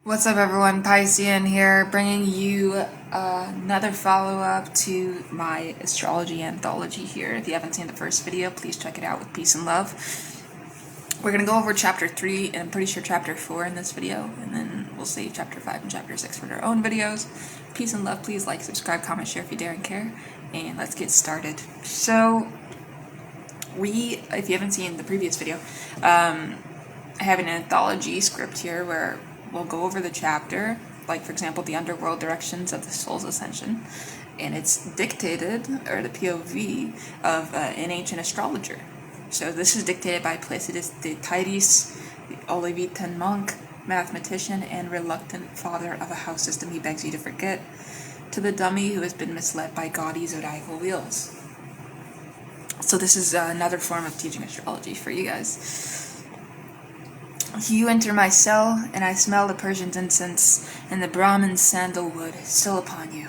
What's up, everyone? Piscean here, bringing you another follow-up to my astrology anthology here. If you haven't seen the first video, please check it out with peace and love. We're going to go over chapter 3 and I'm pretty sure chapter 4 in this video, and then we'll save chapter 5 and chapter 6 for their own videos. Peace and love. Please like, subscribe, comment, share if you dare and care, and let's get started. So, if you haven't seen the previous video, I have an anthology script here where we'll go over the chapter, like for example the underworld directions of the soul's ascension, and it's dictated, or the POV of an ancient astrologer. So this is dictated by Placidus de Tyris, the Olivetan monk, mathematician, and reluctant father of a house system he begs you to forget, to the dummy who has been misled by gaudy zodiacal wheels. So this is another form of teaching astrology for you guys. You enter my cell, and I smell the Persian's incense and the Brahmin's sandalwood still upon you.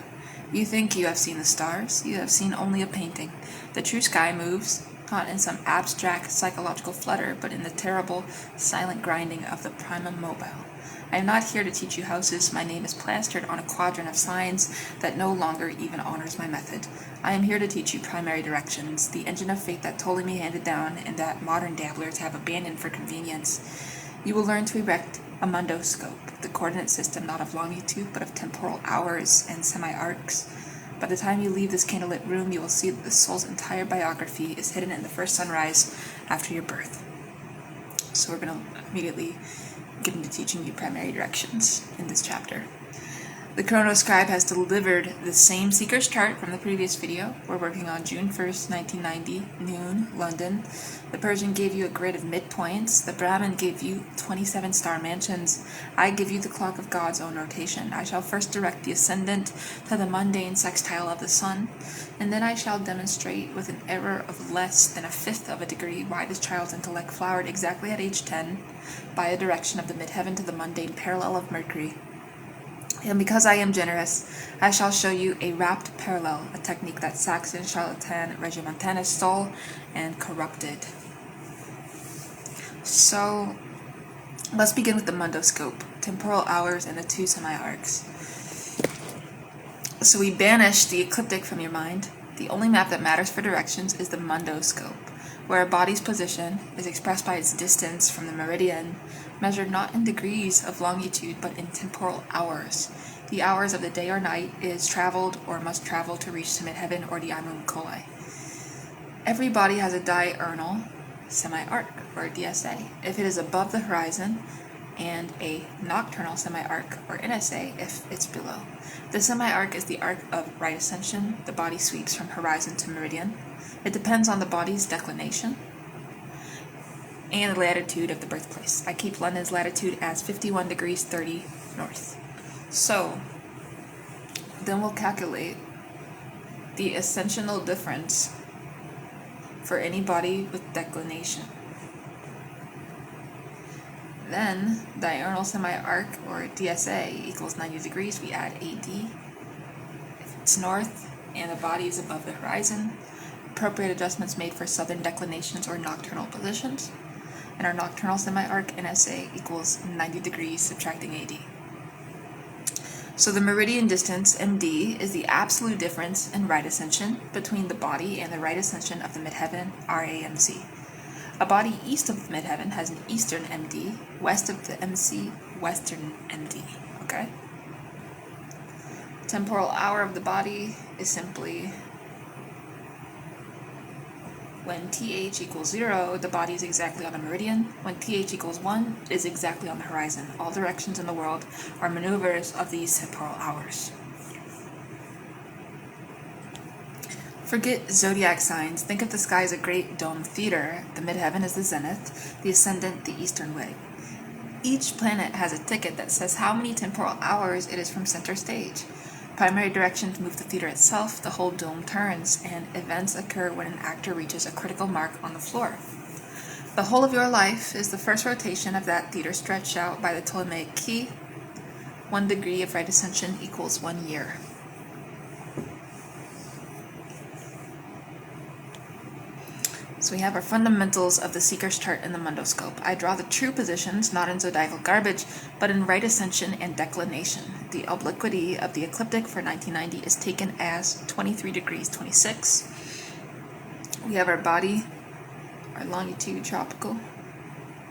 You think you have seen the stars. You have seen only a painting. The true sky moves, not in some abstract psychological flutter, but in the terrible, silent grinding of the primum mobile. I am not here to teach you houses. My name is plastered on a quadrant of science that no longer even honors my method. I am here to teach you primary directions, the engine of fate that Ptolemy handed down and that modern dabblers have abandoned for convenience. You will learn to erect a mundoscope, the coordinate system not of longitude but of temporal hours and semi-arcs. By the time you leave this candlelit room, you will see that the soul's entire biography is hidden in the first sunrise after your birth. So we're going to immediately get into teaching you primary directions in this chapter. The chronoscribe has delivered the same seeker's chart from the previous video. We're working on June 1st, 1990, noon, London. The Persian gave you a grid of midpoints. The Brahmin gave you 27 star mansions. I give you the clock of God's own rotation. I shall first direct the ascendant to the mundane sextile of the sun, and then I shall demonstrate with an error of less than a fifth of a degree why this child's intellect flowered exactly at age 10 by a direction of the midheaven to the mundane parallel of Mercury. And because I am generous, I shall show you a rapt parallel, a technique that Saxon charlatan Regimentanus stole and corrupted. So, let's begin with the mundoscope, temporal hours, and the two semi-arcs. So we banish the ecliptic from your mind. The only map that matters for directions is the mundoscope, where a body's position is expressed by its distance from the meridian, measured not in degrees of longitude but in temporal hours. The hours of the day or night it is traveled or must travel to reach to midheaven or the Imum Coli. Every body has a diurnal semi-arc, or DSA, if it is above the horizon, and a nocturnal semi-arc, or NSA, if it's below. The semi-arc is the arc of right ascension. The body sweeps from horizon to meridian. It depends on the body's declination and the latitude of the birthplace. I keep London's latitude as 51 degrees 30 north. So, then we'll calculate the ascensional difference for any body with declination. Then, diurnal semi-arc, or DSA, equals 90 degrees. We add AD. If it's north and the body is above the horizon, appropriate adjustments made for southern declinations or nocturnal positions. And our nocturnal semi-arc NSA equals 90 degrees subtracting AD. So the meridian distance, MD, is the absolute difference in right ascension between the body and the right ascension of the midheaven, RAMC. A body east of the midheaven has an eastern MD, west of the MC, western MD, okay? Temporal hour of the body is simply when TH equals 0, the body is exactly on the meridian. When TH equals 1, it is exactly on the horizon. All directions in the world are maneuvers of these temporal hours. Forget zodiac signs. Think of the sky as a great domed theater. The midheaven is the zenith, the ascendant the eastern way. Each planet has a ticket that says how many temporal hours it is from center stage. Primary directions move the theater itself, the whole dome turns, and events occur when an actor reaches a critical mark on the floor. The whole of your life is the first rotation of that theater stretched out by the Ptolemaic key. 1 degree of right ascension equals 1 year. So we have our fundamentals of the seeker's chart in the mundoscope. I draw the true positions, not in zodiacal garbage, but in right ascension and declination. The obliquity of the ecliptic for 1990 is taken as 23 degrees 26. We have our body, our longitude, tropical,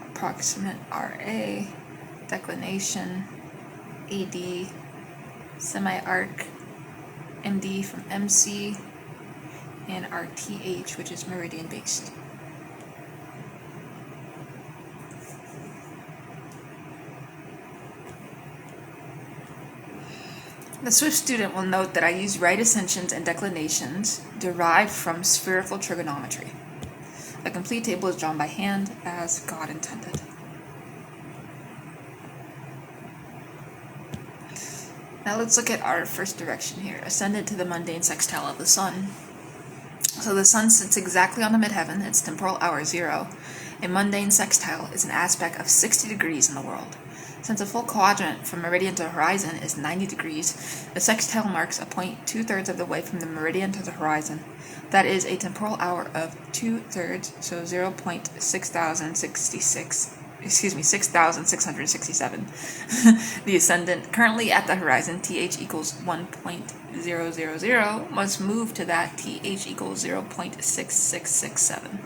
approximate RA, declination, AD, semi-arc, MD from MC, and our TH, which is meridian based. The Swift student will note that I use right ascensions and declinations derived from spherical trigonometry. A complete table is drawn by hand as God intended. Now let's look at our first direction here, ascendant to the mundane sextile of the sun. So the sun sits exactly on the midheaven, its temporal hour 0. A mundane sextile is an aspect of 60 degrees in the world. Since a full quadrant from meridian to horizon is 90 degrees, the sextile marks a point 2/3 of the way from the meridian to the horizon. That is a temporal hour of 2/3, so 6,667. The ascendant, currently at the horizon, TH equals 1.000, must move to that TH equals 0.6667.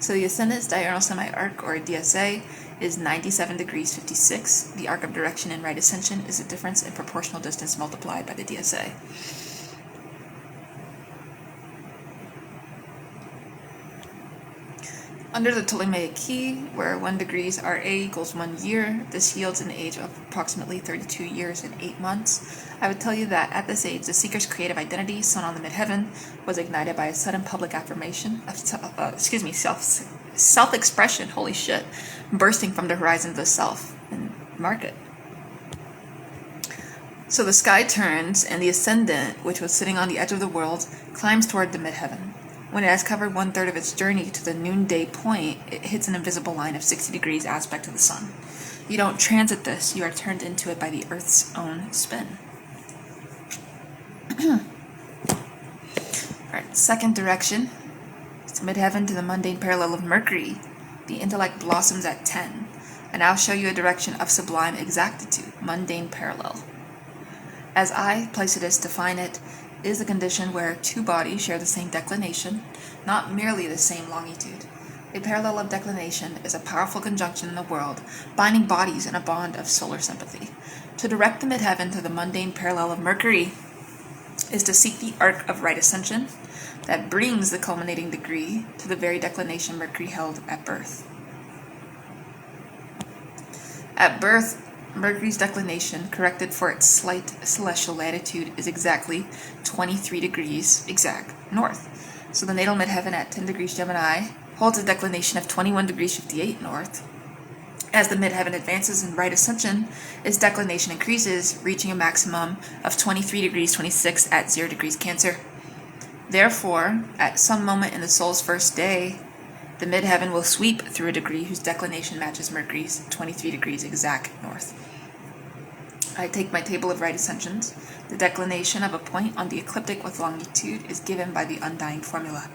So the ascendant's diurnal semi-arc, or DSA, is 97 degrees 56. The arc of direction in right ascension is the difference in proportional distance multiplied by the DSA. Under the Ptolemaic key, where 1 degrees RA equals 1 year, this yields an age of approximately 32 years and 8 months. I would tell you that at this age, the seeker's creative identity, sun on the midheaven, was ignited by a sudden public affirmation of self-expression, holy shit, bursting from the horizon of the self, and mark it. So the sky turns, and the ascendant, which was sitting on the edge of the world, climbs toward the midheaven. When it has covered 1/3 of its journey to the noonday point, it hits an invisible line of 60 degrees aspect to the sun. You don't transit this, you are turned into it by the Earth's own spin. Alright, second direction. It's midheaven to the mundane parallel of Mercury. The intellect blossoms at 10. And I'll show you a direction of sublime exactitude, mundane parallel. As I, Placidus, define it, is a condition where two bodies share the same declination, not merely the same longitude. A parallel of declination is a powerful conjunction in the world, binding bodies in a bond of solar sympathy. To direct the midheaven to the mundane parallel of Mercury is to seek the arc of right ascension that brings the culminating degree to the very declination Mercury held at birth. At birth, Mercury's declination, corrected for its slight celestial latitude, is exactly 23 degrees exact north. So the natal midheaven at 10 degrees Gemini holds a declination of 21 degrees 58 north. As the midheaven advances in right ascension, its declination increases, reaching a maximum of 23 degrees 26 at 0 degrees Cancer. Therefore, at some moment in the soul's first day, the midheaven will sweep through a degree whose declination matches Mercury's 23 degrees exact north. I take my table of right ascensions. The declination of a point on the ecliptic with longitude is given by the undying formula.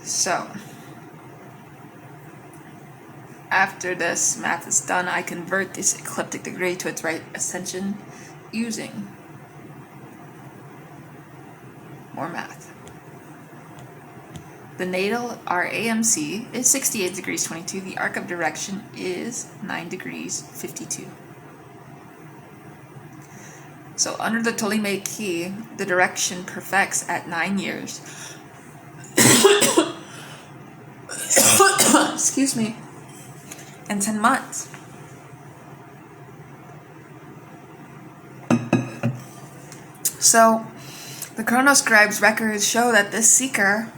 So, after this math is done, I convert this ecliptic degree to its right ascension using more math. The natal RAMC is 68 degrees 22. The arc of direction is 9 degrees 52. So under the Ptolemaic key, the direction perfects at 9 years. Excuse me. And 10 months. So the chronoscribe's records show that this seeker,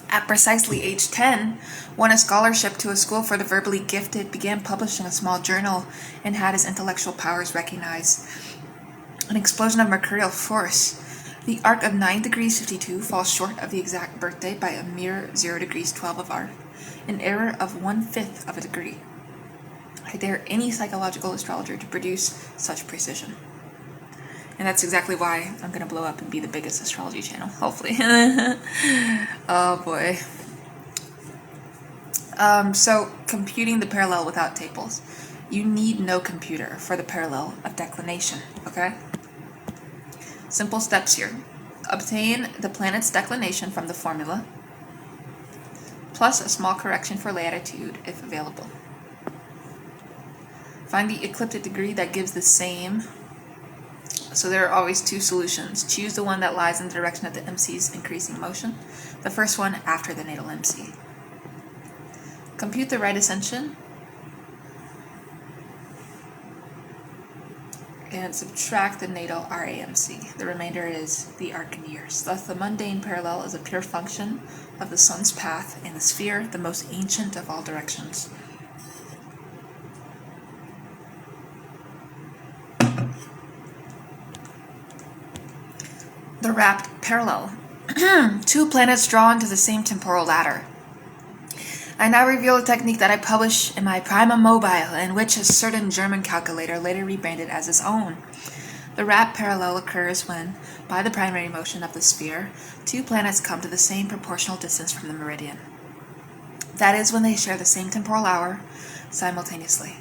at precisely age 10, won a scholarship to a school for the verbally gifted, began publishing a small journal, and had his intellectual powers recognized. An explosion of mercurial force. The arc of 9 degrees 52 falls short of the exact birthday by a mere 0 degrees 12 of arc, an error of 1/5 of a degree. I dare any psychological astrologer to produce such precision. And that's exactly why I'm going to blow up and be the biggest astrology channel, hopefully. Oh boy. So, computing the parallel without tables. You need no computer for the parallel of declination, okay? Simple steps here. Obtain the planet's declination from the formula, plus a small correction for latitude if available. Find the ecliptic degree that gives the same. So there are always two solutions. Choose the one that lies in the direction of the MC's increasing motion. The first one after the natal MC. Compute the right ascension and subtract the natal RAMC. The remainder is the arc in years. Thus, the mundane parallel is a pure function of the sun's path in the sphere, the most ancient of all directions. The wrapped parallel. Two planets drawn to the same temporal ladder. I now reveal a technique that I publish in my Prima Mobile, and which a certain German calculator later rebranded as his own. The wrapped parallel occurs when, by the primary motion of the sphere, two planets come to the same proportional distance from the meridian. That is, when they share the same temporal hour simultaneously.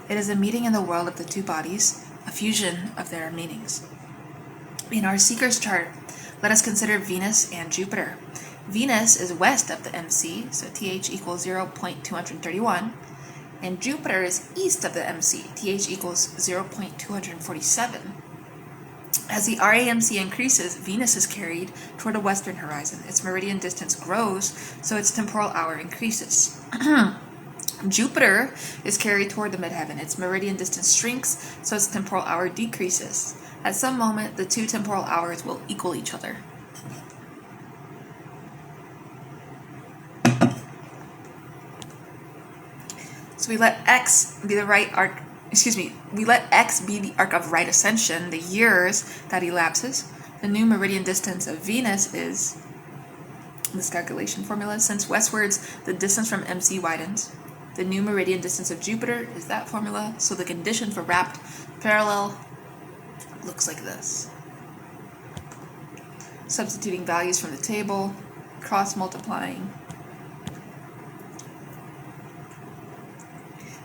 It is a meeting in the world of the two bodies, a fusion of their meanings. In our Seeker's chart, let us consider Venus and Jupiter. Venus is west of the MC, so TH equals 0.231, and Jupiter is east of the MC, TH equals 0.247. As the RAMC increases, Venus is carried toward the western horizon. Its meridian distance grows, so its temporal hour increases. Jupiter is carried toward the midheaven. Its meridian distance shrinks, so its temporal hour decreases. At some moment, the two temporal hours will equal each other. So we let X be the right arc, we let X be the arc of right ascension, the years that elapses. The new meridian distance of Venus is this calculation formula. Since westwards, the distance from MC widens. The new meridian distance of Jupiter is that formula. So the condition for wrapped parallel looks like this. Substituting values from the table, cross multiplying.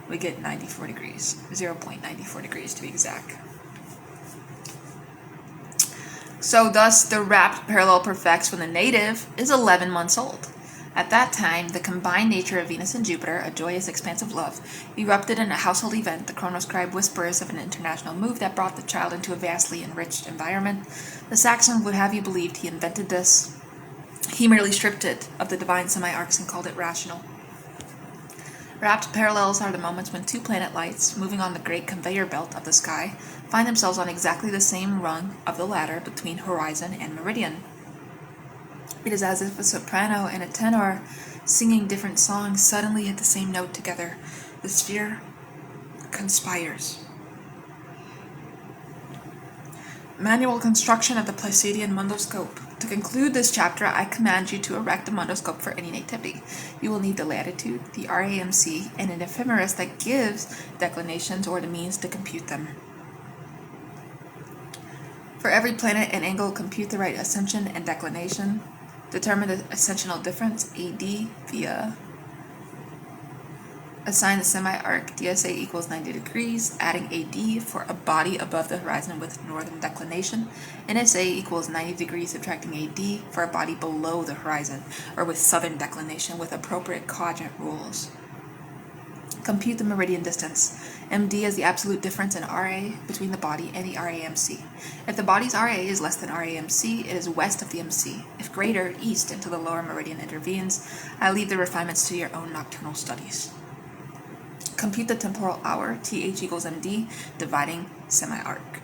We get 94 degrees, 0.94 degrees to be exact. So thus the wrapped parallel perfects when the native is 11 months old. At that time, the combined nature of Venus and Jupiter, a joyous, expansive love, erupted in a household event, the chronoscribe whispers of an international move that brought the child into a vastly enriched environment. The Saxon would have you believed he invented this. He merely stripped it of the divine semi-arcs and called it rational. Wrapped parallels are the moments when two planet lights, moving on the great conveyor belt of the sky, find themselves on exactly the same rung of the ladder between horizon and meridian. It is as if a soprano and a tenor, singing different songs, suddenly hit the same note together. The sphere conspires. Manual construction of the Pleiadian mundoscope. To conclude this chapter, I command you to erect a mundoscope for any nativity. You will need the latitude, the RAMC, and an ephemeris that gives declinations or the means to compute them. For every planet and angle, compute the right ascension and declination. Determine the ascensional difference, AD, via assign the semi-arc DSA equals 90 degrees, adding AD for a body above the horizon with northern declination, NSA equals 90 degrees subtracting AD for a body below the horizon, or with southern declination with appropriate quadrant rules. Compute the meridian distance. MD is the absolute difference in RA between the body and the RAMC. If the body's RA is less than RAMC, it is west of the MC. If greater, east until the lower meridian intervenes. I leave the refinements to your own nocturnal studies. Compute the temporal hour, TH equals MD, dividing semi-arc.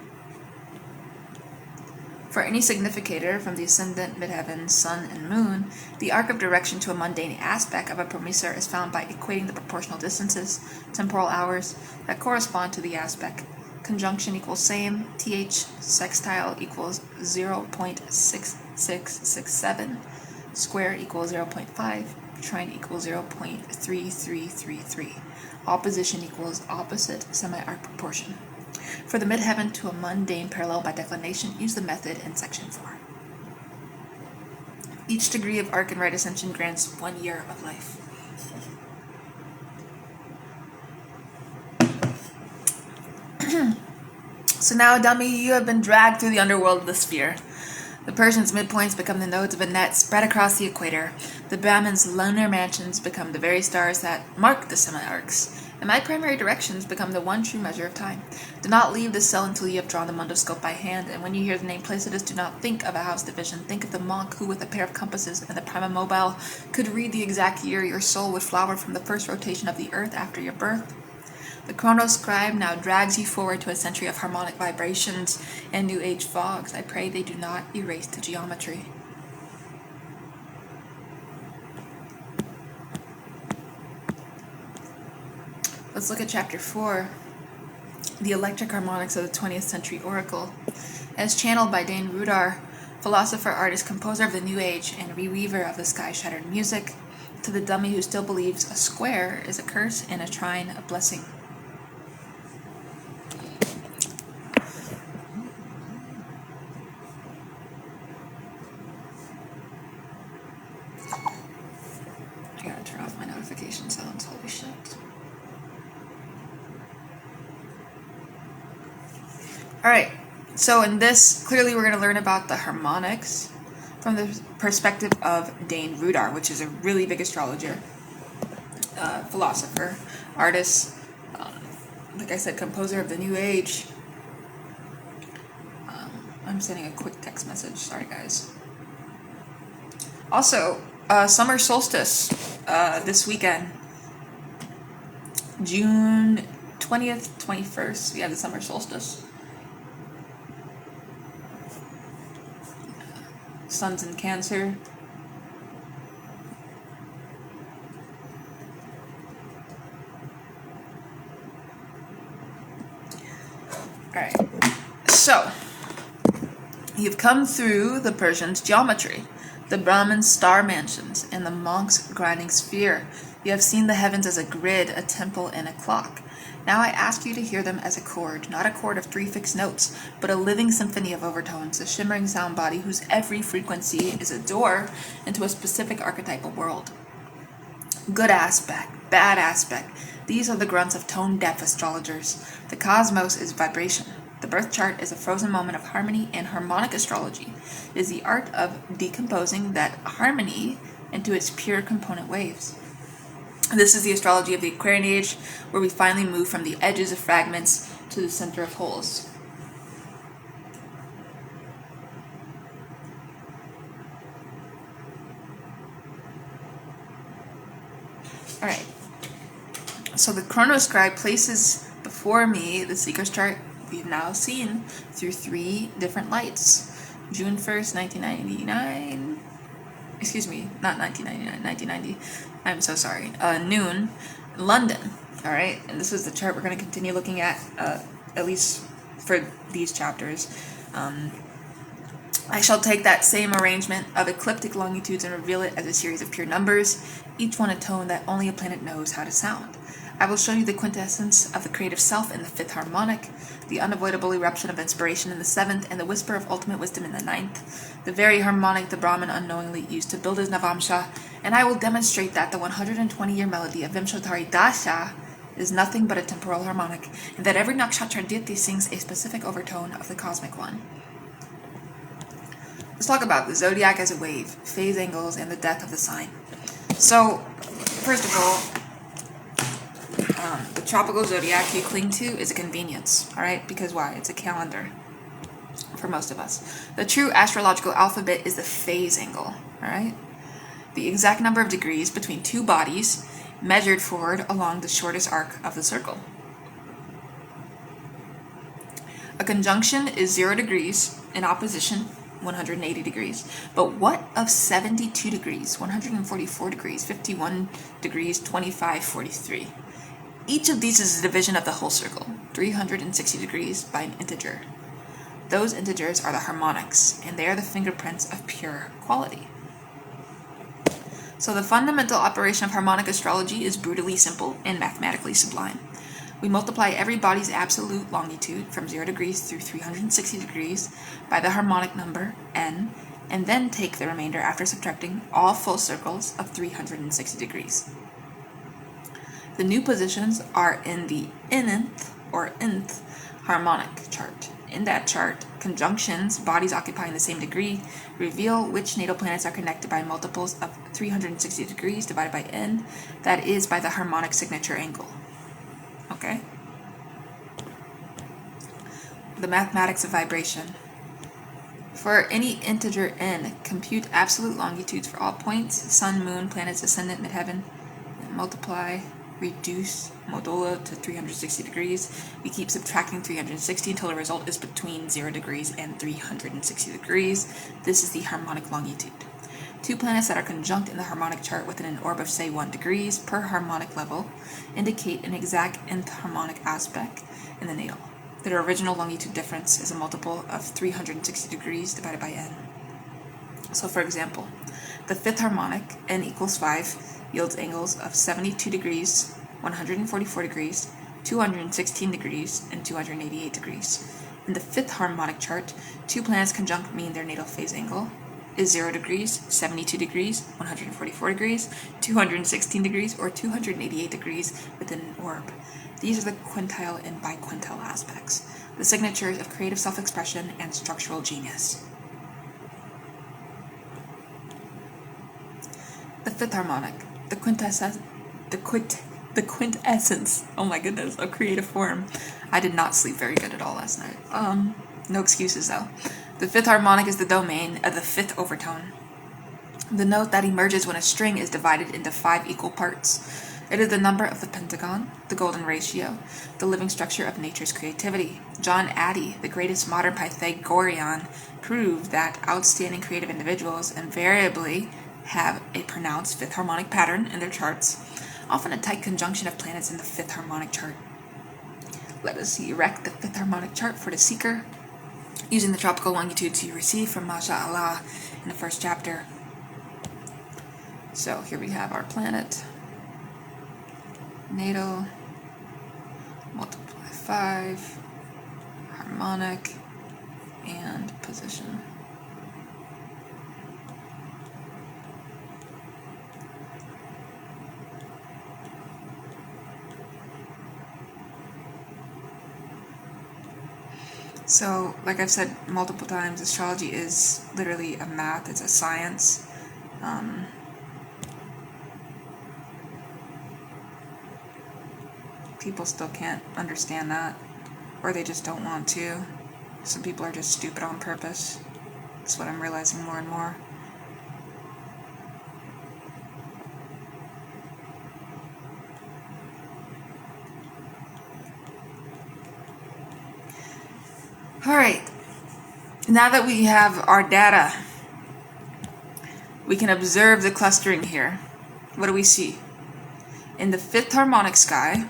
For any significator from the ascendant, midheaven, sun, and moon, the arc of direction to a mundane aspect of a promissor is found by equating the proportional distances, temporal hours, that correspond to the aspect. Conjunction equals same, TH sextile equals 0.6667. square equals 0.5, trine equals 0.3333. Opposition equals opposite semi-arc proportion. For the midheaven to a mundane parallel by declination, use the method in section 4. Each degree of arc and right ascension grants 1 year of life. So now, dummy, you have been dragged through the underworld of the sphere. The Persians' midpoints become the nodes of a net spread across the equator. The Brahmins' lunar mansions become the very stars that mark the semi-arcs. And my primary directions become the one true measure of time. Do not leave the cell until you have drawn the mundoscope by hand, and when you hear the name Placidus, do not think of a house division. Think of the monk who, with a pair of compasses and the prima mobile, could read the exact year your soul would flower from the first rotation of the earth after your birth. The chronoscribe now drags you forward to a century of harmonic vibrations and New Age fogs. I pray they do not erase the geometry. Let's look at chapter 4, the electric harmonics of the 20th century oracle. As channeled by Dane Rudar, philosopher, artist, composer of the New Age, and reweaver of the sky-shattered music, to the dummy who still believes a square is a curse and a trine a blessing. I gotta turn off my notification sounds, holy shit. Alright, so in this, clearly we're going to learn about the harmonics from the perspective of Dane Rudar, which is a really big astrologer, philosopher, artist, like I said, composer of the New Age. I'm sending a quick text message, sorry guys. Also, summer solstice this weekend, June 20th, 21st, we have the summer solstice. Sun's in Cancer. Alright, so you've come through the Persians' geometry, the Brahmins' star mansions, and the monks' grinding sphere. You have seen the heavens as a grid, a temple, and a clock. Now I ask you to hear them as a chord, not a chord of 3 fixed notes, but a living symphony of overtones, a shimmering sound body whose every frequency is a door into a specific archetypal world. Good aspect, bad aspect. These are the grunts of tone-deaf astrologers. The cosmos is vibration. The birth chart is a frozen moment of harmony, and harmonic astrology is the art of decomposing that harmony into its pure component waves. This is the astrology of the Aquarian Age, where we finally move from the edges of fragments to the center of wholes. Alright, so the chronoscribe places before me the seeker's chart we've now seen through 3 different lights. June 1st, 1999, excuse me, not 1999, 1990, I'm so sorry, noon, London, alright, and this is the chart we're going to continue looking at least for these chapters. I shall take that same arrangement of ecliptic longitudes and reveal it as a series of pure numbers, each one a tone that only a planet knows how to sound. I will show you the quintessence of the creative self in the 5th harmonic, the unavoidable eruption of inspiration in the 7th, and the whisper of ultimate wisdom in the 9th, the very harmonic the Brahmin unknowingly used to build his Navamsha, and I will demonstrate that the 120-year melody of Vimshottari Dasha is nothing but a temporal harmonic, and that every nakshatra diti sings a specific overtone of the cosmic one. Let's talk about the zodiac as a wave, phase angles, and the death of the sign. So, first of all, the tropical zodiac you cling to is a convenience, alright? Because why? It's a calendar for most of us. The true astrological alphabet is the phase angle, alright? The exact number of degrees between 2 bodies measured forward along the shortest arc of the circle. A conjunction is 0 degrees, in opposition 180 degrees. But what of 72 degrees, 144 degrees, 51 degrees, 25, 43? Each of these is a division of the whole circle, 360 degrees by an integer. Those integers are the harmonics, and they are the fingerprints of pure quality. So the fundamental operation of harmonic astrology is brutally simple and mathematically sublime. We multiply every body's absolute longitude from 0 degrees through 360 degrees by the harmonic number n, and then take the remainder after subtracting all full circles of 360 degrees. The new positions are in the nth or nth harmonic chart. In that chart, conjunctions, bodies occupying the same degree, reveal which natal planets are connected by multiples of 360 degrees divided by n, that is, by the harmonic signature angle. Okay? The mathematics of vibration. For any integer n, compute absolute longitudes for all points, sun, moon, planets, ascendant, midheaven, and multiply, reduce modulo to 360 degrees. We keep subtracting 360 until the result is between 0 degrees and 360 degrees. This is the harmonic longitude. Two planets that are conjunct in the harmonic chart within an orb of, say, 1 degrees per harmonic level indicate an exact nth harmonic aspect in the natal. Their original longitude difference is a multiple of 360 degrees divided by n. So, for example, the fifth harmonic, n equals 5, yields angles of 72 degrees, 144 degrees, 216 degrees, and 288 degrees. In the fifth harmonic chart, two planets conjunct mean their natal phase angle is 0 degrees, 72 degrees, 144 degrees, 216 degrees, or 288 degrees within an orb. These are the quintile and biquintile aspects, the signatures of creative self-expression and structural genius. The fifth harmonic, the quintessence, oh my goodness, of creative form. I did not sleep very good at all last night. No excuses though. The fifth harmonic is the domain of the fifth overtone, the note that emerges when a string is divided into 5 equal parts. It is the number of the pentagon, the golden ratio, the living structure of nature's creativity. John Addy, the greatest modern Pythagorean, proved that outstanding creative individuals invariably have a pronounced fifth harmonic pattern in their charts, often a tight conjunction of planets in the fifth harmonic chart. Let us erect the fifth harmonic chart for the seeker, using the tropical longitudes you received from Masha'Allah in the first chapter. So here we have our planet, natal, multiply 5, harmonic, and position. So, like I've said multiple times, astrology is literally a math, it's a science. People still can't understand that, or they just don't want to. Some people are just stupid on purpose. That's what I'm realizing more and more. Alright, now that we have our data, we can observe the clustering here. What do we see? In the fifth harmonic sky,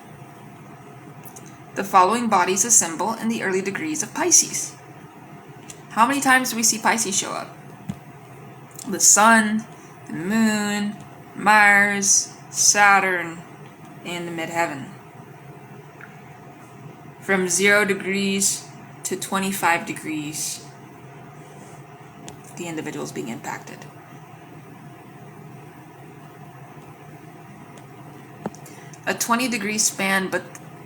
the following bodies assemble in the early degrees of Pisces. How many times do we see Pisces show up? The Sun, the Moon, Mars, Saturn, and the midheaven. From 0 degrees to 25 degrees, the individual is being impacted. A 20-degree span, but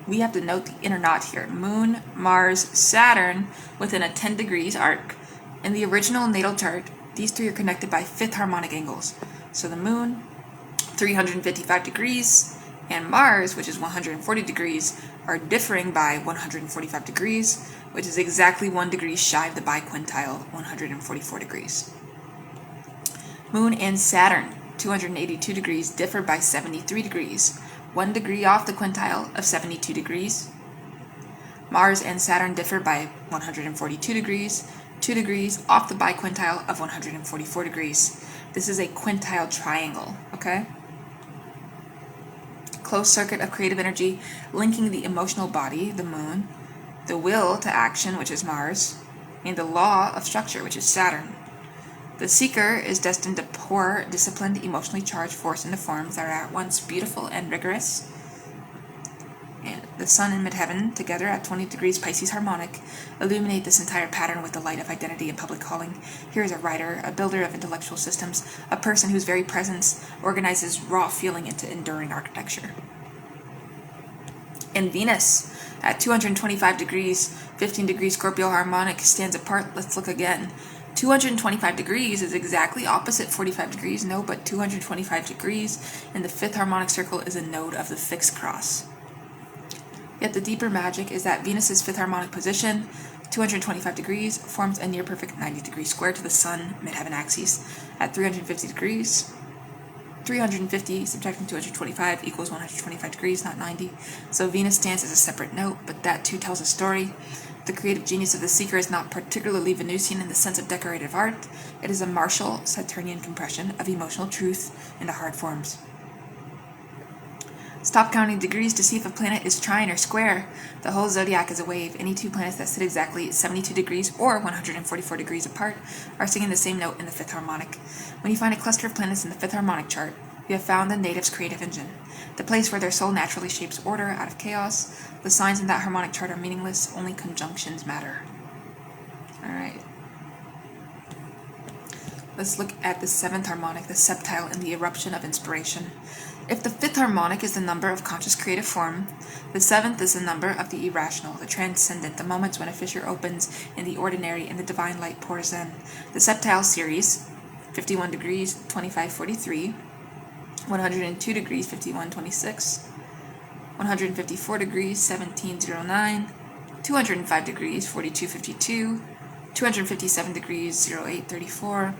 we have to note the inner knot here. Moon, Mars, Saturn within a 10 degrees arc. In the original natal chart, these three are connected by fifth harmonic angles. So the Moon, 355 degrees, and Mars, which is 140 degrees, are differing by 145 degrees, which is exactly 1 degree shy of the biquintile, 144 degrees. Moon and Saturn, 282 degrees, differ by 73 degrees, 1 degree off the quintile of 72 degrees. Mars and Saturn differ by 142 degrees, 2 degrees off the biquintile of 144 degrees. This is a quintile triangle, okay? Closed circuit of creative energy linking the emotional body, the Moon, the will to action, which is Mars, and the law of structure, which is Saturn. The seeker is destined to pour disciplined, emotionally charged force into forms that are at once beautiful and rigorous. And the sun and midheaven, together at 20 degrees Pisces harmonic, illuminate this entire pattern with the light of identity and public calling. Here is a writer, a builder of intellectual systems, a person whose very presence organizes raw feeling into enduring architecture. And Venus, at 225 degrees, 15 degrees Scorpio harmonic, stands apart. Let's look again. 225 degrees is exactly opposite 45 degrees, no, but 225 degrees in the fifth harmonic circle is a node of the fixed cross. Yet the deeper magic is that Venus's fifth harmonic position, 225 degrees, forms a near perfect 90-degree square to the sun midheaven axis at 350 degrees. 350 subtracting 225 equals 125 degrees, not 90. So Venus stands as a separate note, but that too tells a story. The creative genius of the seeker is not particularly Venusian in the sense of decorative art. It is a martial Saturnian compression of emotional truth into hard forms. Stop counting degrees to see if a planet is trine or square. The whole zodiac is a wave. Any two planets that sit exactly 72 degrees or 144 degrees apart are singing the same note in the fifth harmonic. When you find a cluster of planets in the fifth harmonic chart, you have found the native's creative engine, the place where their soul naturally shapes order out of chaos. The signs in that harmonic chart are meaningless, only conjunctions matter. Alright. Let's look at the seventh harmonic, the septile, and the eruption of inspiration. If the fifth harmonic is the number of conscious creative form, the seventh is the number of the irrational, the transcendent, the moments when a fissure opens in the ordinary and the divine light pours in. The septile series, 51 degrees, 2543, 102 degrees, 5126, 154 degrees, 1709, 205 degrees, 4252, 257 degrees, 0834,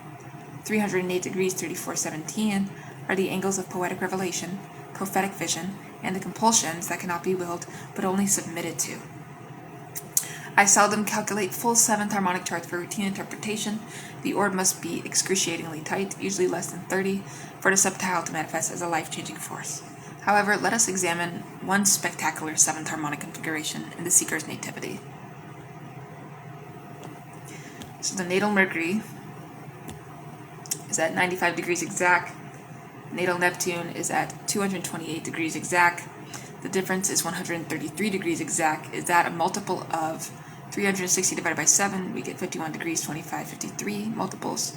308 degrees, 3417, are the angles of poetic revelation, prophetic vision, and the compulsions that cannot be willed but only submitted to. I seldom calculate full seventh harmonic charts for routine interpretation. The orb must be excruciatingly tight, usually less than 30, for the septile to manifest as a life-changing force. However, let us examine one spectacular seventh harmonic configuration in the seeker's nativity. So the natal Mercury is at 95 degrees exact. Natal Neptune is at 228 degrees exact. The difference is 133 degrees exact. Is that a multiple of 360 divided by 7? We get 51 degrees, 25, 53 multiples.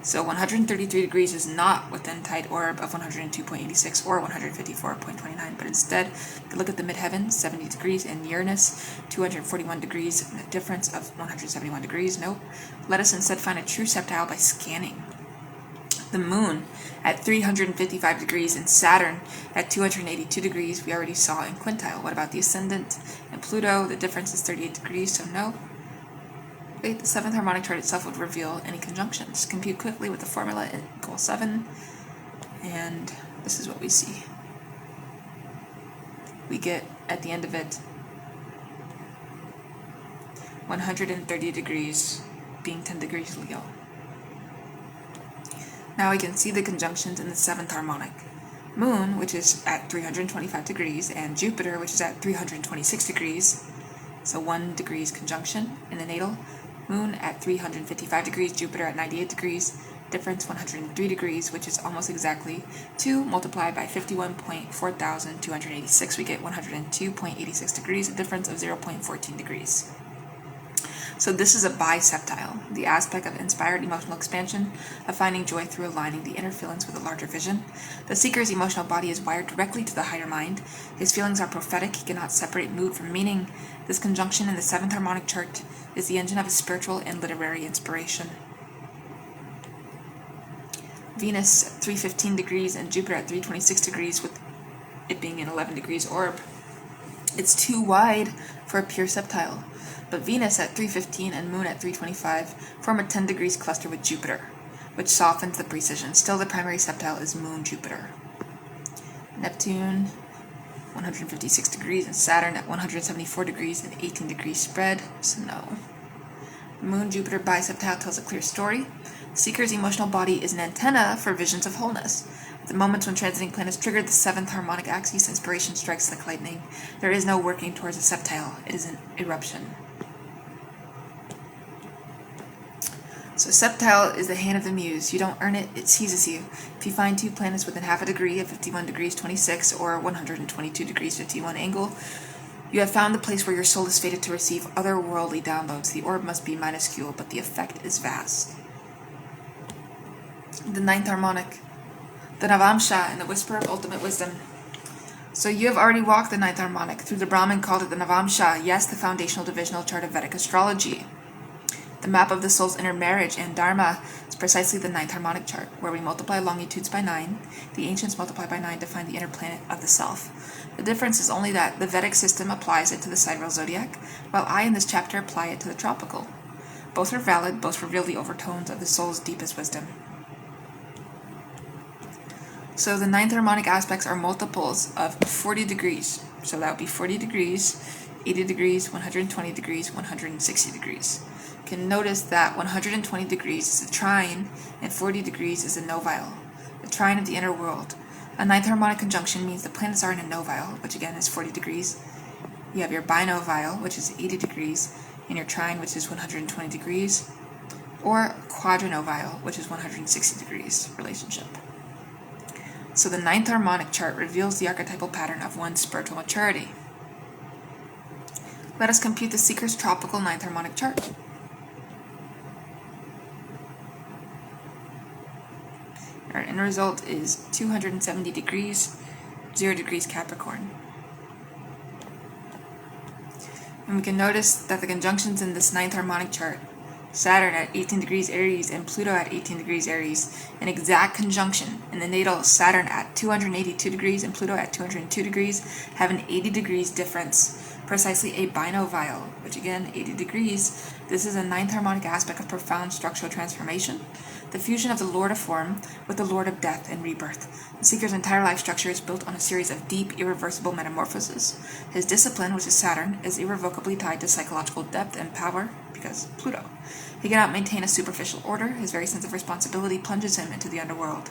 So 133 degrees is not within tight orb of 102.86 or 154.29, but instead, if you look at the midheaven, 70 degrees, and Uranus, 241 degrees, and a difference of 171 degrees. Nope. Let us instead find a true septile by scanning. The moon at 355 degrees and Saturn at 282 degrees we already saw in quintile. What about the ascendant and Pluto? The difference is 38 degrees, so no. Wait, the seventh harmonic chart itself would reveal any conjunctions. Compute quickly with the formula equals 7, and this is what we see. We get, at the end of it, 130 degrees being 10 degrees Leo. Now we can see the conjunctions in the seventh harmonic. Moon, which is at 325 degrees, and Jupiter, which is at 326 degrees. So 1 degrees conjunction in the natal. Moon at 355 degrees, Jupiter at 98 degrees. Difference 103 degrees, which is almost exactly 2 multiplied by 51.4286. We get 102.86 degrees, a difference of 0.14 degrees. So this is a biseptile, the aspect of inspired emotional expansion, of finding joy through aligning the inner feelings with a larger vision. The seeker's emotional body is wired directly to the higher mind. His feelings are prophetic. He cannot separate mood from meaning. This conjunction in the seventh harmonic chart is the engine of his spiritual and literary inspiration. Venus at 315 degrees and Jupiter at 326 degrees, with it being an 11 degrees orb. It's too wide for a pure septile. But Venus at 315 and Moon at 325 form a 10 degrees cluster with Jupiter, which softens the precision. Still, the primary septile is Moon-Jupiter. Neptune, 156 degrees, and Saturn at 174 degrees and 18 degrees spread, so no. Moon-Jupiter biseptile tells a clear story. The seeker's emotional body is an antenna for visions of wholeness. At the moments when transiting planets trigger the seventh harmonic axis, inspiration strikes like lightning. There is no working towards a septile. It is an eruption. So septile is the hand of the muse. You don't earn it, it seizes you. If you find two planets within half a degree at 51 degrees 26 or 122 degrees 51 angle, you have found the place where your soul is fated to receive otherworldly downloads. The orb must be minuscule, but the effect is vast. The ninth harmonic, the Navamsha and the whisper of ultimate wisdom. So you have already walked the ninth harmonic. Through the Brahmin called it the Navamsha, yes, the foundational divisional chart of Vedic astrology. The map of the soul's inner marriage and dharma is precisely the ninth harmonic chart, where we multiply longitudes by 9. The ancients multiply by 9 to find the inner planet of the self. The difference is only that the Vedic system applies it to the sidereal zodiac, while I in this chapter apply it to the tropical. Both are valid, both reveal the overtones of the soul's deepest wisdom. So the ninth harmonic aspects are multiples of 40 degrees. So that would be 40 degrees, 80 degrees, 120 degrees, 160 degrees. You can notice that 120 degrees is a trine and 40 degrees is a novile, the trine of the inner world. A ninth harmonic conjunction means the planets are in a novile, which again is 40 degrees. You have your binovile, which is 80 degrees, and your trine, which is 120 degrees, or quadrinovile, which is 160 degrees relationship. So the ninth harmonic chart reveals the archetypal pattern of one's spiritual maturity. Let us compute the seeker's tropical ninth harmonic chart. Our end result is 270 degrees, 0 degrees Capricorn. And we can notice that the conjunctions in this ninth harmonic chart, Saturn at 18 degrees Aries and Pluto at 18 degrees Aries, an exact conjunction in the natal Saturn at 282 degrees and Pluto at 202 degrees, have an 80 degrees difference, precisely a binovile, which again, 80 degrees. This is a ninth harmonic aspect of profound structural transformation, the fusion of the Lord of Form with the Lord of Death and Rebirth. The seeker's entire life structure is built on a series of deep, irreversible metamorphoses. His discipline, which is Saturn, is irrevocably tied to psychological depth and power, because Pluto. He cannot maintain a superficial order. His very sense of responsibility plunges him into the underworld.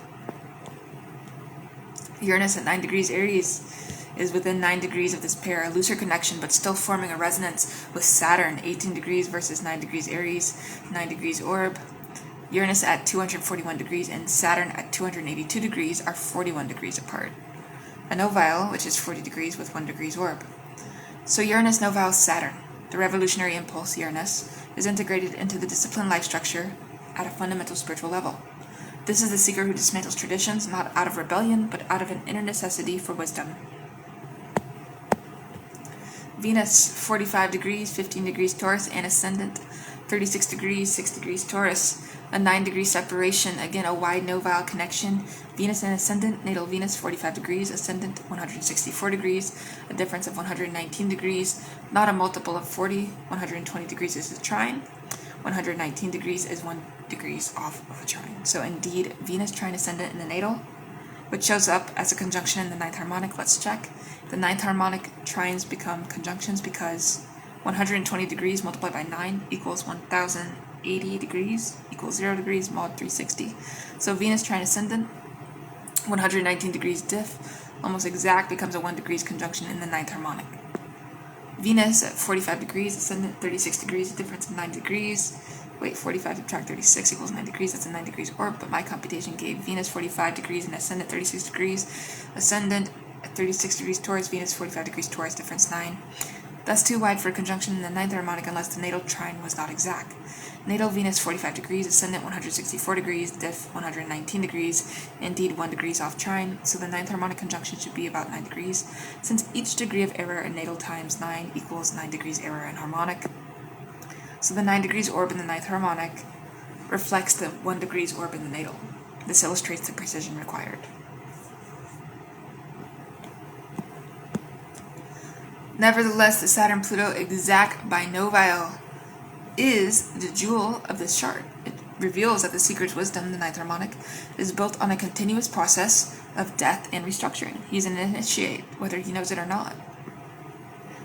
Uranus at 9 degrees Aries is within 9 degrees of this pair, a looser connection, but still forming a resonance with Saturn, 18 degrees versus 9 degrees Aries, 9 degrees orb. Uranus at 241 degrees and Saturn at 282 degrees are 41 degrees apart. A novile, which is 40 degrees with 1 degree's orb. So Uranus noviles Saturn. The revolutionary impulse, Uranus, is integrated into the disciplined life structure at a fundamental spiritual level. This is the seeker who dismantles traditions not out of rebellion, but out of an inner necessity for wisdom. Venus, 45 degrees, 15 degrees Taurus, and ascendant, 36 degrees, 6 degrees Taurus, a 9 degree separation, again a wide novile connection. Venus and ascendant, natal Venus, 45 degrees, ascendant, 164 degrees, a difference of 119 degrees, not a multiple of 40, 120 degrees is a trine, 119 degrees is 1 degrees off of a trine. So indeed, Venus trine ascendant in the natal, which shows up as a conjunction in the ninth harmonic. Let's check. The ninth harmonic trines become conjunctions because 120 degrees multiplied by 9 equals 1080 degrees equals 0 degrees mod 360. So Venus trine ascendant, 119 degrees diff, almost exact, becomes a 1 degrees conjunction in the ninth harmonic. Venus at 45 degrees, ascendant 36 degrees, a difference of 9 degrees. Wait, 45 subtract 36 equals 9 degrees, that's a 9 degrees orb, but my computation gave Venus 45 degrees and ascendant 36 degrees. Ascendant at 36 degrees Taurus, Venus 45 degrees Taurus, difference 9. Thus too wide for a conjunction in the ninth harmonic unless the natal trine was not exact. Natal Venus 45 degrees, ascendant 164 degrees, diff 119 degrees, indeed 1 degrees off trine, so the ninth harmonic conjunction should be about 9 degrees, since each degree of error in natal times 9 equals 9 degrees error in harmonic. So the 9 degrees orb in the ninth harmonic reflects the 1 degrees orb in the natal. This illustrates the precision required. Nevertheless, the Saturn-Pluto exact binovile is the jewel of this chart. It reveals that the seeker's wisdom, the ninth harmonic, is built on a continuous process of death and restructuring. He's an initiate, whether he knows it or not.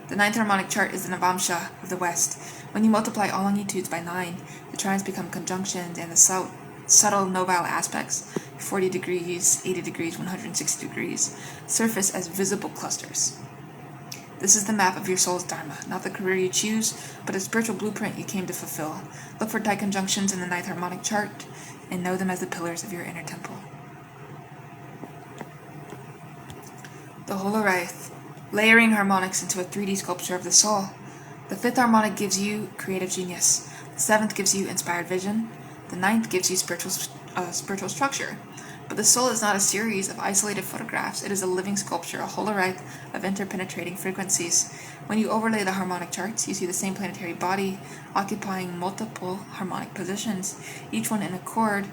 The ninth harmonic chart is the Navamsha of the West. When you multiply all longitudes by 9, the trines become conjunctions and the subtle novile aspects, 40 degrees, 80 degrees, 160 degrees, surface as visible clusters. This is the map of your soul's dharma, not the career you choose, but a spiritual blueprint you came to fulfill. Look for diconjunctions in the ninth harmonic chart, and know them as the pillars of your inner temple. The Holorith, layering harmonics into a 3D sculpture of the soul. The fifth harmonic gives you creative genius. The seventh gives you inspired vision. The ninth gives you spiritual structure. But the soul is not a series of isolated photographs. It is a living sculpture, a holorith of interpenetrating frequencies. When you overlay the harmonic charts, you see the same planetary body occupying multiple harmonic positions, each one accord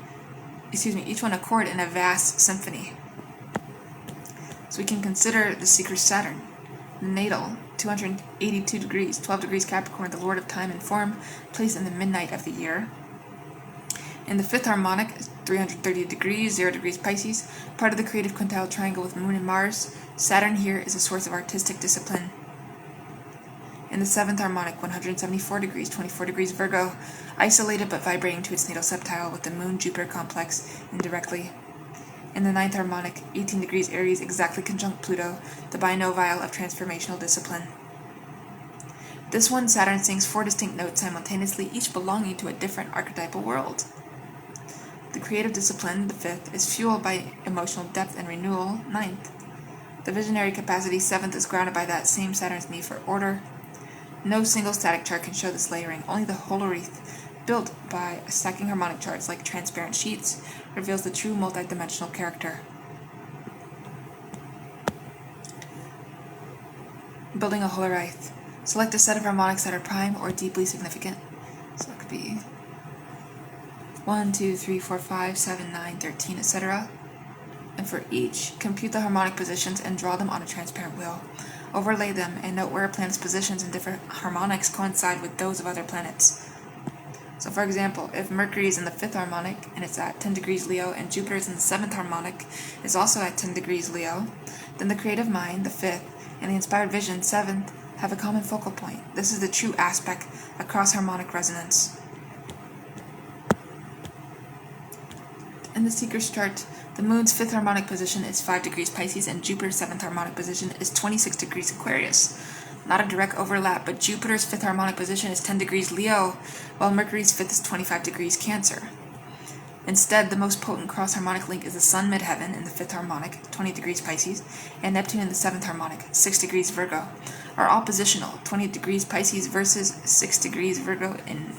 in a vast symphony. So we can consider the seeker Saturn, natal, 282 degrees, 12 degrees Capricorn, the lord of time and form, placed in the midnight of the year. In the fifth harmonic, 330 degrees, 0 degrees Pisces, part of the creative quintile triangle with Moon and Mars. Saturn here is a source of artistic discipline. In the seventh harmonic, 174 degrees, 24 degrees Virgo, isolated but vibrating to its natal septile with the Moon-Jupiter complex indirectly. In the ninth harmonic, 18 degrees Aries, exactly conjunct Pluto, the binovile of transformational discipline. This one, Saturn sings 4 distinct notes simultaneously, each belonging to a different archetypal world. The creative discipline, the fifth, is fueled by emotional depth and renewal, ninth. The visionary capacity, seventh, is grounded by that same Saturn's need for order. No single static chart can show this layering. Only the holorith, built by stacking harmonic charts like transparent sheets, reveals the true multidimensional character. Building a holorith. Select a set of harmonics that are prime or deeply significant. So it could be 1, 2, 3, 4, 5, 7, 9, 13, etc. And for each, compute the harmonic positions and draw them on a transparent wheel. Overlay them and note where a planet's positions in different harmonics coincide with those of other planets. So for example, if Mercury is in the fifth harmonic and it's at 10 degrees Leo, and Jupiter is in the seventh harmonic is also at 10 degrees Leo, then the creative mind, the fifth, and the inspired vision, seventh, have a common focal point. This is the true aspect across harmonic resonance. In the seeker's chart, the Moon's fifth harmonic position is 5 degrees Pisces, and Jupiter's seventh harmonic position is 26 degrees Aquarius. Not a direct overlap, but Jupiter's fifth harmonic position is 10 degrees Leo, while Mercury's fifth is 25 degrees Cancer. Instead, the most potent cross-harmonic link is the Sun midheaven in the fifth harmonic, 20 degrees Pisces, and Neptune in the seventh harmonic, 6 degrees Virgo, are oppositional, 20 degrees Pisces versus 6 degrees Virgo in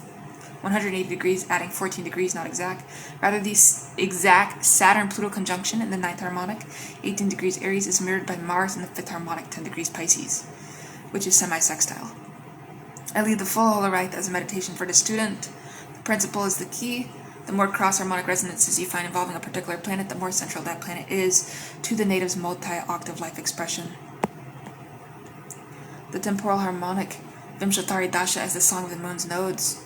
180 degrees, adding 14 degrees, not exact. Rather, the exact Saturn-Pluto conjunction in the ninth harmonic, 18 degrees Aries, is mirrored by Mars in the fifth harmonic, 10 degrees Pisces, which is semi-sextile. I leave the full holorith as a meditation for the student. The principle is the key. The more cross-harmonic resonances you find involving a particular planet, the more central that planet is to the native's multi-octave life expression. The temporal harmonic, Vimshatari Dasha, as the song of the moon's nodes.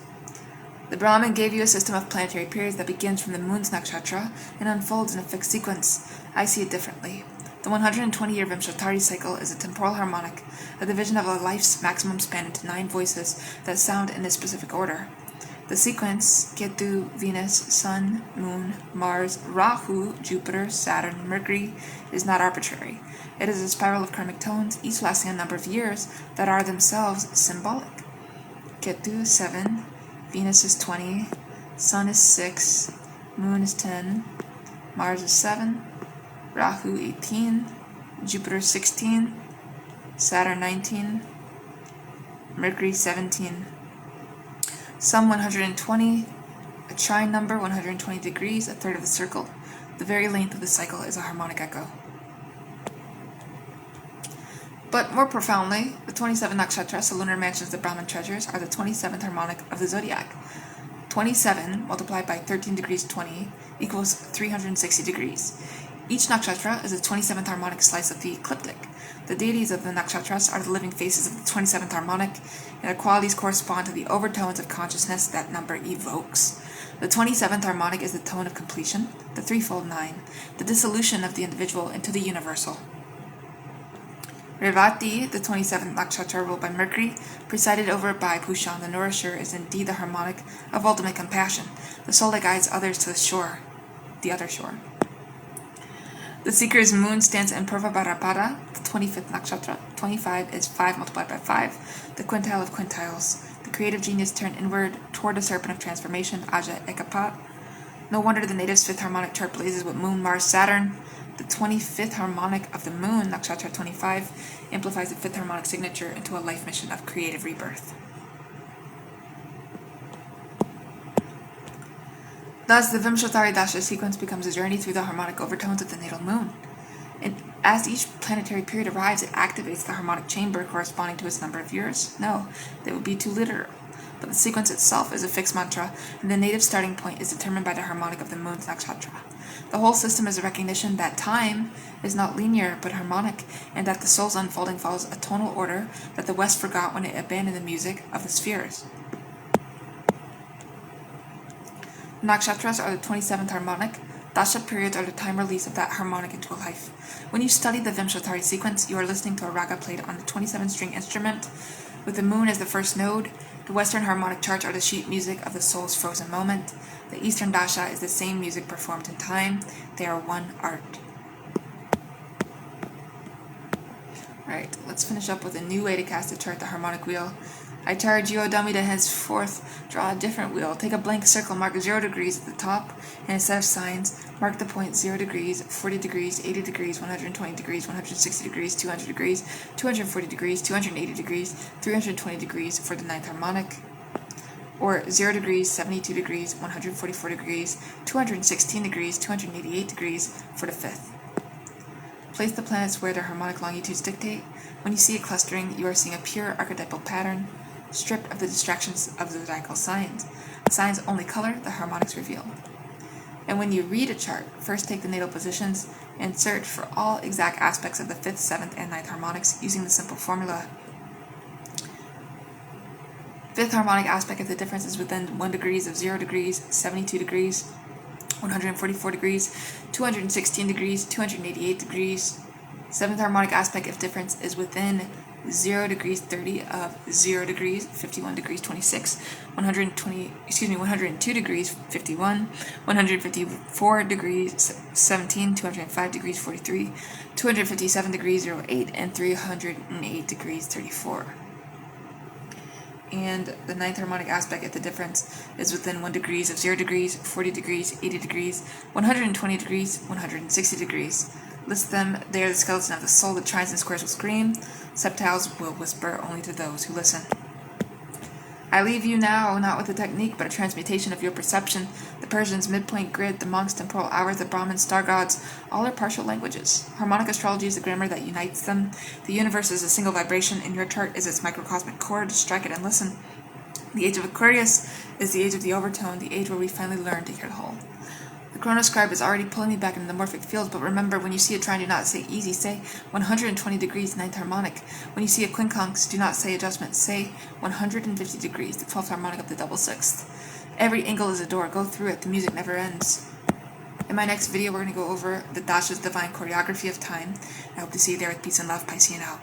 The Brahmin gave you a system of planetary periods that begins from the moon's nakshatra and unfolds in a fixed sequence. I see it differently. The 120-year Vimshatari cycle is a temporal harmonic, a division of a life's maximum span into 9 voices that sound in a specific order. The sequence, Ketu, Venus, Sun, Moon, Mars, Rahu, Jupiter, Saturn, Mercury, is not arbitrary. It is a spiral of karmic tones, each lasting a number of years, that are themselves symbolic. Ketu, 7, Venus is 20, Sun is 6, Moon is 10, Mars is 7, Rahu 18, Jupiter 16, Saturn 19, Mercury 17. Sum 120, a trine number, 120 degrees, a third of the circle. The very length of the cycle is a harmonic echo. But more profoundly, the 27 nakshatras, the lunar mansions, the Brahman treasures, are the 27th harmonic of the zodiac. 27 multiplied by 13 degrees 20 equals 360 degrees. Each nakshatra is a 27th harmonic slice of the ecliptic. The deities of the nakshatras are the living faces of the 27th harmonic, and their qualities correspond to the overtones of consciousness that number evokes. The 27th harmonic is the tone of completion, the threefold 9, the dissolution of the individual into the universal. Revati, the 27th nakshatra ruled by Mercury, presided over by Pushan, the nourisher, is indeed the harmonic of ultimate compassion, the soul that guides others to the shore, the other shore. The seeker's moon stands in Purva Bhadra, the 25th nakshatra. 25 is 5 multiplied by 5, the quintile of quintiles. The creative genius turned inward toward the serpent of transformation, Aja Ekapat. No wonder the native's 5th harmonic chart blazes with Moon, Mars, Saturn. The 25th harmonic of the moon, nakshatra 25, amplifies the 5th harmonic signature into a life mission of creative rebirth. Thus, the Vimshatari Dasha sequence becomes a journey through the harmonic overtones of the natal moon. And as each planetary period arrives, it activates the harmonic chamber corresponding to its number of years. No, that would be too literal. But the sequence itself is a fixed mantra, and the native starting point is determined by the harmonic of the moon's nakshatra. The whole system is a recognition that time is not linear but harmonic, and that the soul's unfolding follows a tonal order that the West forgot when it abandoned the music of the spheres. Nakshatras are the 27th harmonic. Dasha periods are the time release of that harmonic into a life. When you study the Vimshatari sequence, you are listening to a raga played on the 27-string instrument, with the moon as the first node. The Western harmonic charts are the sheet music of the soul's frozen moment. The Eastern Dasha is the same music performed in time. They are one art. Alright, let's finish up with a new way to cast a chart, the harmonic wheel. I charge you, O dummy, to henceforth draw a different wheel. Take a blank circle, mark 0 degrees at the top, and instead of signs, mark the point 0 degrees, 40 degrees, 80 degrees, 120 degrees, 160 degrees, 200 degrees, 240 degrees, 280 degrees, 320 degrees for the 9th harmonic, or 0 degrees, 72 degrees, 144 degrees, 216 degrees, 288 degrees for the 5th. Place the planets where their harmonic longitudes dictate. When you see it clustering, you are seeing a pure archetypal pattern, stripped of the distractions of the zodiacal signs. The signs only color, the harmonics reveal. And when you read a chart, first take the natal positions and search for all exact aspects of the 5th, 7th, and 9th harmonics using the simple formula. 5th harmonic aspect of the difference is within 1 degrees of 0 degrees, 72 degrees, 144 degrees, 216 degrees, 288 degrees. 7th harmonic aspect of difference is within 0 degrees 30 of 0 degrees, 51 degrees 26, 102 degrees 51, 154 degrees 17, 205 degrees 43, 257 degrees 08, and 308 degrees 34. And the 9th harmonic aspect at the difference is within 1 degrees of 0 degrees, 40 degrees, 80 degrees, 120 degrees, 160 degrees. List them, they are the skeleton of the soul. The trines and squares will scream, septiles will whisper only to those who listen. I leave you now, not with a technique, but a transmutation of your perception. The Persians' midpoint grid, the monks' temporal hours, the Brahmins' star gods, all are partial languages. Harmonic astrology is the grammar that unites them. The universe is a single vibration, and your chart is its microcosmic chord. Strike it and listen. The age of Aquarius is the age of the overtone, the age where we finally learn to hear the whole. The chronoscribe is already pulling me back into the morphic field, but remember, when you see a trine, do not say easy, say 120 degrees, 9th harmonic. When you see a quincunx, do not say adjustment, say 150 degrees, the 12th harmonic of the double sixth. Every angle is a door, go through it, the music never ends. In my next video, we're going to go over the Dasha's divine choreography of time. I hope to see you there with peace and love. Piscean out.